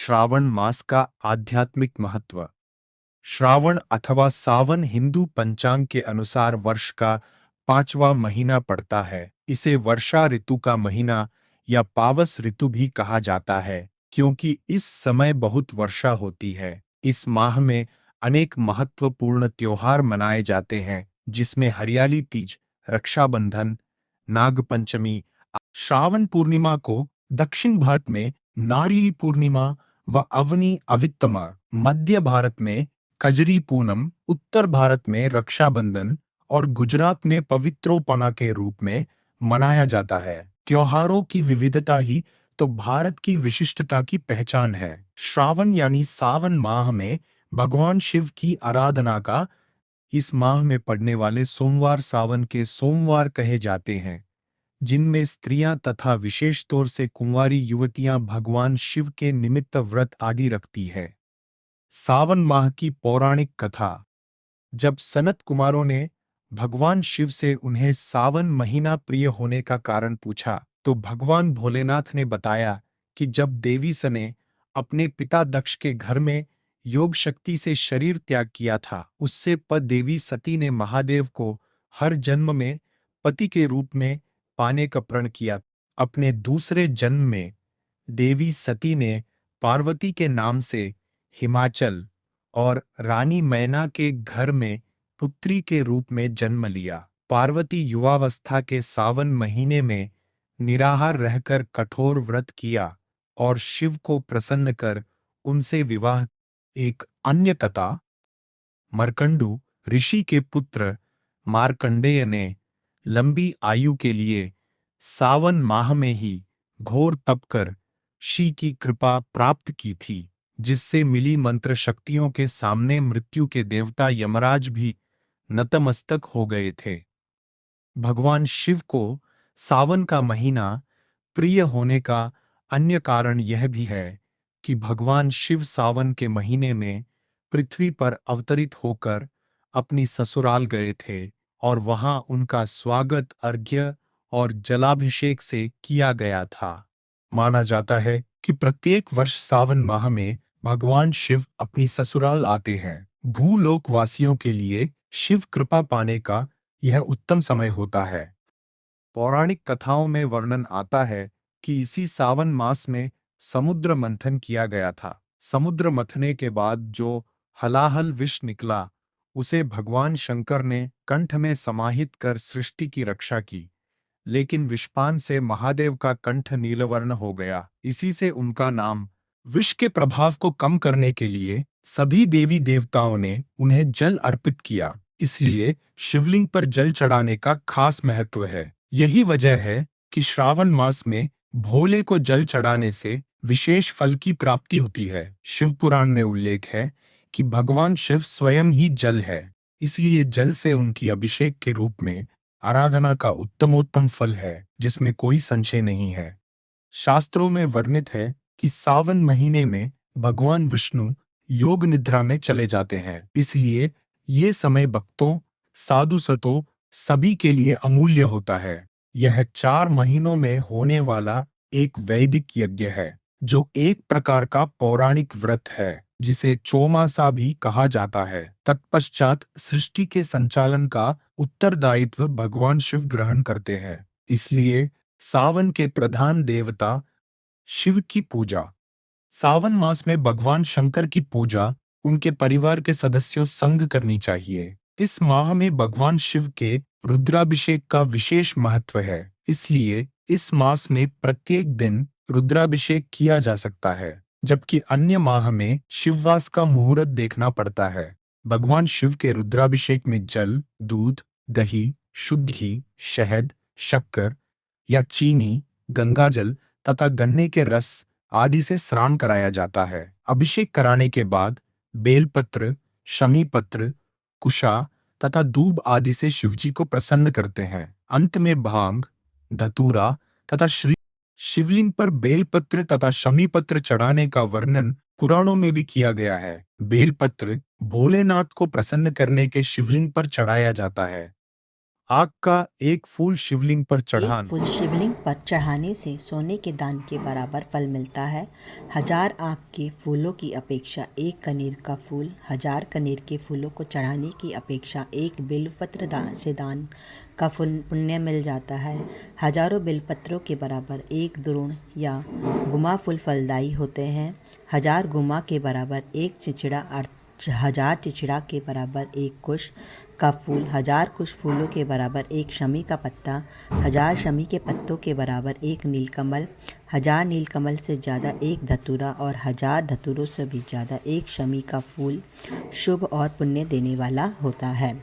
श्रावण मास का आध्यात्मिक महत्व। श्रावण अथवा सावन हिंदू पंचांग के अनुसार वर्ष का 5वां महीना पड़ता है। इसे वर्षा ऋतु का महीना या पावस ऋतु भी कहा जाता है, क्योंकि इस समय बहुत वर्षा होती है। इस माह में अनेक महत्वपूर्ण त्योहार मनाए जाते हैं, जिसमें हरियाली तीज, रक्षाबंधन, नागपंचमी। श्रावण पूर्णिमा को दक्षिण भारत में नारी पूर्णिमा व अवनी अवित्तमा, मध्य भारत में कजरी पूनम, उत्तर भारत में रक्षाबंधन और गुजरात में पवित्रोपना के रूप में मनाया जाता है। त्योहारों की विविधता ही तो भारत की विशिष्टता की पहचान है। श्रावण यानी सावन माह में भगवान शिव की आराधना का इस माह में पड़ने वाले सोमवार सावन के सोमवार कहे जाते हैं, जिनमें स्त्रियां तथा विशेष तौर से कुंवारी युवतियां भगवान शिव के निमित्त व्रत आदि रखती है। सावन माह की पौराणिक कथा। जब सनत कुमारों ने भगवान शिव से उन्हें सावन महीना प्रिय होने का कारण पूछा, तो भगवान भोलेनाथ ने बताया कि जब देवी सने अपने पिता दक्ष के घर में योग शक्ति से शरीर त्याग किया था, उससे देवी सती ने महादेव को हर जन्म में पति के रूप में पाने का प्रण किया। अपने दूसरे जन्म में देवी सती ने पार्वती के नाम से हिमाचल और रानी मैना के घर में पुत्री के रूप में जन्म लिया। पार्वती युवावस्था के सावन महीने में निराहार रहकर कठोर व्रत किया और शिव को प्रसन्न कर उनसे विवाह। एक अन्य कथा। मर्कंडू ऋषि के पुत्र मार्कंडेय ने लंबी आयु के लिए सावन माह में ही घोर तप कर शिव की कृपा प्राप्त की थी, जिससे मिली मंत्र शक्तियों के सामने मृत्यु के देवता यमराज भी नतमस्तक हो गए थे। भगवान शिव को सावन का महीना प्रिय होने का अन्य कारण यह भी है कि भगवान शिव सावन के महीने में पृथ्वी पर अवतरित होकर अपनी ससुराल गए थे और वहां उनका स्वागत अर्घ्य और जलाभिषेक से किया गया था। माना जाता है कि प्रत्येक वर्ष सावन माह में भगवान शिव अपनी ससुराल आते हैं। भूलोक वासियों के लिए शिव कृपा पाने का यह उत्तम समय होता है। पौराणिक कथाओं में वर्णन आता है कि इसी सावन मास में समुद्र मंथन किया गया था। समुद्र मथने के बाद जो हलाहल विष निकला, उसे भगवान शंकर ने कंठ में समाहित कर सृष्टि की रक्षा की, लेकिन विषपान से महादेव का कंठ नीलवर्ण हो गया। इसी से उनका नाम। विष के प्रभाव को कम करने के लिए सभी देवी देवताओं ने उन्हें जल अर्पित किया, इसलिए शिवलिंग पर जल चढ़ाने का खास महत्व है। यही वजह है कि श्रावण मास में भोले को जल चढ़ाने से विशेष फल की प्राप्ति होती है। शिव पुराण में उल्लेख है कि भगवान शिव स्वयं ही जल है, इसलिए जल से उनकी अभिषेक के रूप में आराधना का उत्तमोत्तम फल है, जिसमें कोई संशय नहीं है। शास्त्रों में वर्णित है कि सावन महीने में भगवान विष्णु योग निद्रा में चले जाते हैं, इसलिए ये समय भक्तों, साधु संतों सभी के लिए अमूल्य होता है। यह 4 महीनों में होने वाला एक वैदिक यज्ञ है, जो एक प्रकार का पौराणिक व्रत है, जिसे चौमासा भी कहा जाता है। तत्पश्चात सृष्टि के संचालन का उत्तरदायित्व भगवान शिव ग्रहण करते हैं, इसलिए सावन के प्रधान देवता शिव की पूजा। सावन मास में भगवान शंकर की पूजा उनके परिवार के सदस्यों संग करनी चाहिए। इस माह में भगवान शिव के रुद्राभिषेक का विशेष महत्व है, इसलिए इस मास में प्रत्येक दिन रुद्राभिषेक किया जा सकता है, जबकि अन्य माह में शिववास का मुहूर्त देखना पड़ता है। भगवान शिव के रुद्राभिषेक में जल, दूध, दही, शुद्ध घी, शहद, शक्कर या चीनी, गंगाजल तथा गन्ने के रस आदि से स्नान कराया जाता है। अभिषेक कराने के बाद बेलपत्र, शमी पत्र, कुशा तथा दूब आदि से शिवजी को प्रसन्न करते हैं। अंत में भांग, धतूरा तथा शिवलिंग पर बेलपत्र तथा शमी पत्र चढ़ाने का वर्णन पुराणों में भी किया गया है। बेलपत्र भोलेनाथ को प्रसन्न करने के शिवलिंग पर चढ़ाया जाता है आग का एक फूल शिवलिंग पर एक चढ़ाना। फूल शिवलिंग पर चढ़ाने से सोने के दान के बराबर फल मिलता है। 1000 आँख के फूलों की अपेक्षा एक कनेर का फूल, 1000 कनेर के फूलों को चढ़ाने की अपेक्षा एक बिल्वपत्र से दान का पुण्य मिल जाता है। हजारों बिल्वपत्रों के बराबर एक द्रोण या गुमा फूल फलदायी होते हैं। 1000 गुमा के बराबर एक चिचिड़ा 1000 चिचिड़ा के बराबर एक कुश का फूल, 1000 कुश फूलों के बराबर एक शमी का पत्ता, 1000 शमी के पत्तों के बराबर एक नीलकमल, 1000 नीलकमल से ज़्यादा एक धतूरा और 1000 धतूरों से भी ज़्यादा एक शमी का फूल शुभ और पुण्य देने वाला होता है।